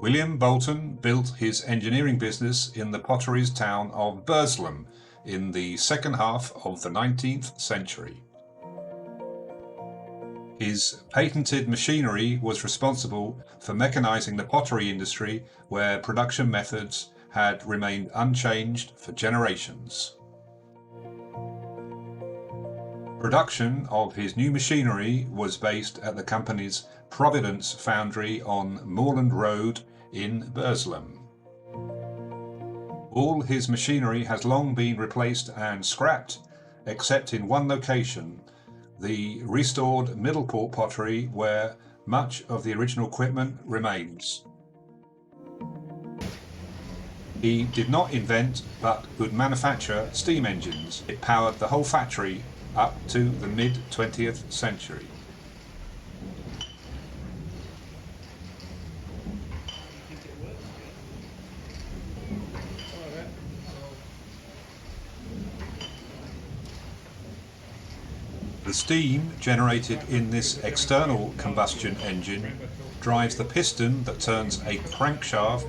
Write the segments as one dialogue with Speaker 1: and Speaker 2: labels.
Speaker 1: William Boulton built his engineering business in the Potteries town of Burslem in the second half of the 19th century. His patented machinery was responsible for mechanising the pottery industry, where production methods had remained unchanged for generations. Production of his new machinery was based at the company's Providence foundry on Moorland Road in Burslem. All his machinery has long been replaced and scrapped, except in one location, the restored Middleport Pottery, where much of the original equipment remains. He did not invent, but could manufacture steam engines. It powered the whole factory up to the mid-20th century. The steam generated in this external combustion engine drives the piston that turns a crankshaft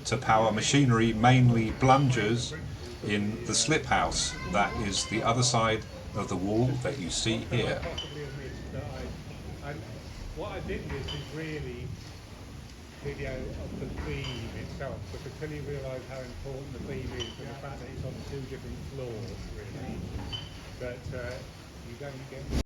Speaker 1: to power machinery, mainly blungers, in the slip house that is the other side of the wall that you see here.
Speaker 2: What I did this is really video of the beam itself, but until you realise how important the beam is and the fact that it's on two different floors, really, that you don't get.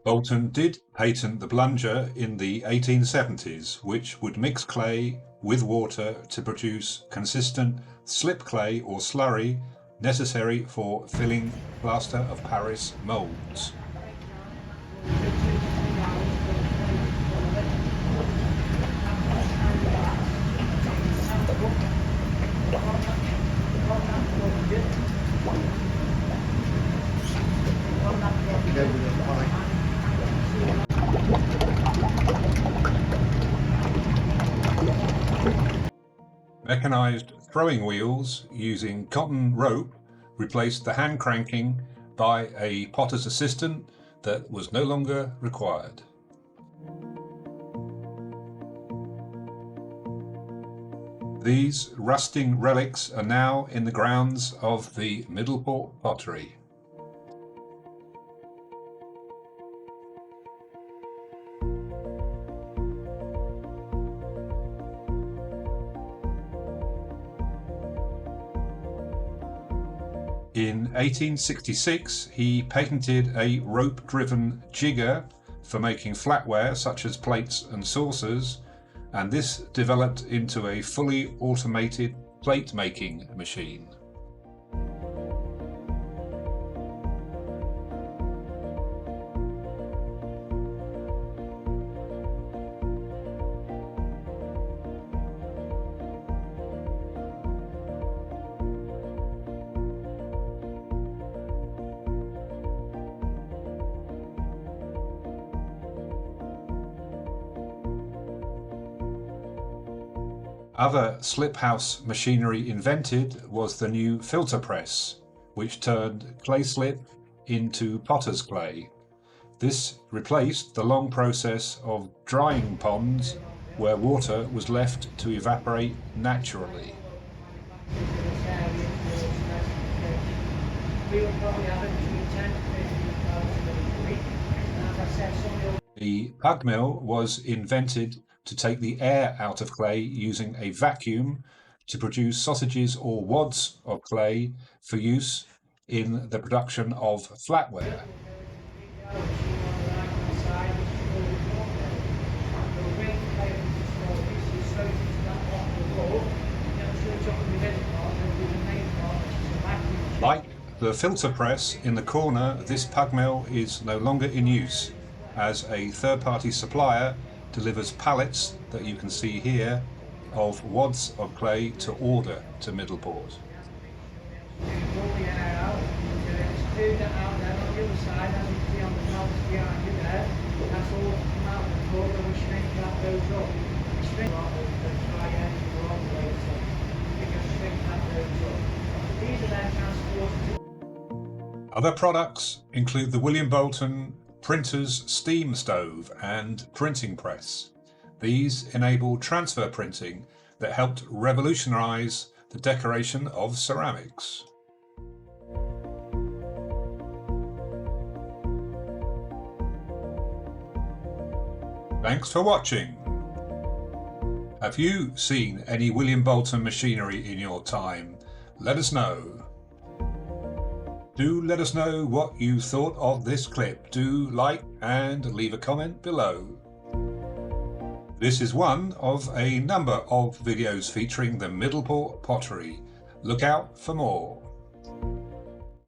Speaker 1: Boulton did patent the blunger in the 1870s, which would mix clay with water to produce consistent slip clay or slurry necessary for filling plaster of Paris moulds. Mechanised throwing wheels using cotton rope replaced the hand cranking by a potter's assistant that was no longer required. These rusting relics are now in the grounds of the Middleport Pottery. In 1866, he patented a rope-driven jigger for making flatware such as plates and saucers, and this developed into a fully automated plate-making machine. Other slip house machinery invented was the new filter press, which turned clay slip into potter's clay. This replaced the long process of drying ponds, where water was left to evaporate naturally. The pug mill was invented to take the air out of clay using a vacuum to produce sausages or wads of clay for use in the production of flatware. Like the filter press in the corner, this pug mill is no longer in use, as a third-party supplier delivers pallets that you can see here of wads of clay to order to Middleport. Other products include the William Boulton printer's steam stove and printing press. These enabled transfer printing that helped revolutionise the decoration of ceramics. Thanks for watching. Have you seen any William Boulton machinery in your time? Let us know. Do let us know what you thought of this clip. Do like and leave a comment below. This is one of a number of videos featuring the Middleport pottery. Look out for more.